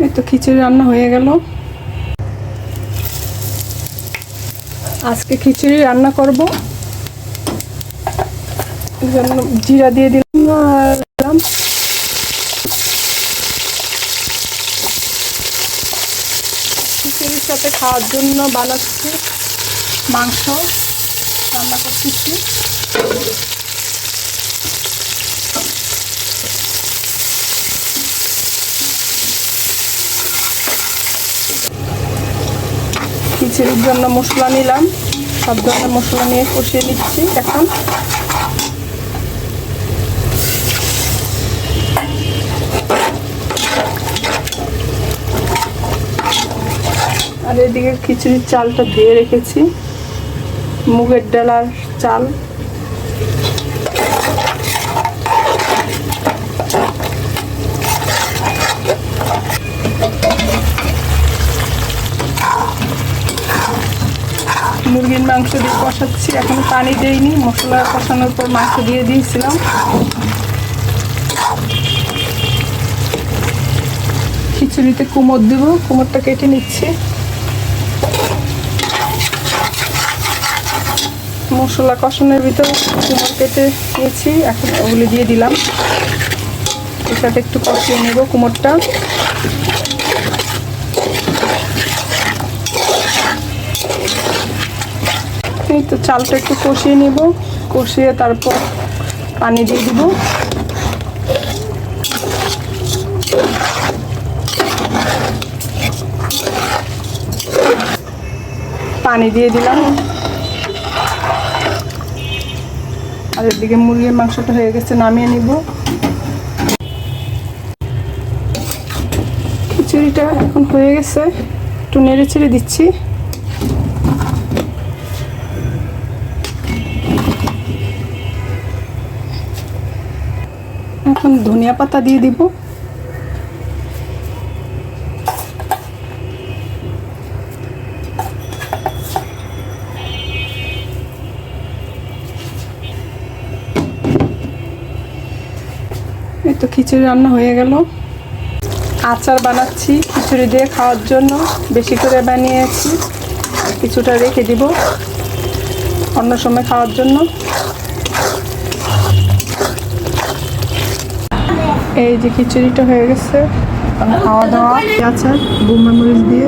এই তো খিচুড়ি রান্না হয়ে গেল। আজকে খিচুড়ি রান্না করব, এই জন্য জিরা দিয়ে দিলাম। খিচুড়ির সাথে খাওয়ার জন্য বানাচ্ছি, মাংস রান্না করতেছি। খিচুড়ির জন্য মশলা নিলাম, সব ধরনের মশলা নিয়ে কষিয়ে নিচ্ছি এখন। আর এদিকে খিচুড়ির চালটা ধুয়ে রেখেছি, মুগের ডালার চাল। মুরগির মাংস দিয়ে কষাচ্ছি, এখন পানি দেইনি, মশলা কষানোর পর মাংস দিয়ে দিয়েছিলাম। খিচুড়িতে কুমড় দিব, কুমড়টা কেটে নিচ্ছি। মশলা কষানোর ভিতর কুমড় কেটে নিয়েছি, এখন ওগুলি দিয়ে দিলাম। এর সাথে একটু কষিয়ে নেব কুমড়টা। এই তো চালটা একটু কষিয়ে নেব, কষিয়ে তারপর পানি দিয়ে দিব। পানি দিয়ে দিলাম। আর এদিকে মুরগির মাংসটা হয়ে গেছে, নামিয়ে নিব। খিচুড়িটা এখন হয়ে গেছে, একটু নেড়ে চেড়ে দিচ্ছি। এখন ধনিয়া পাতা দিয়ে দিব। এই তো খিচুড়ি রান্না হয়ে গেল। আচার বানাচ্ছি খিচুড়ি দিয়ে খাওয়ার জন্য, বেশি করে বানিয়েছি, কিছুটা রেখে দিব অন্য সময় খাওয়ার জন্য। এই যে খিচুড়িটা হয়ে গেছে, খাওয়া দাওয়া আচার বোম্বাই মরিচ দিয়ে।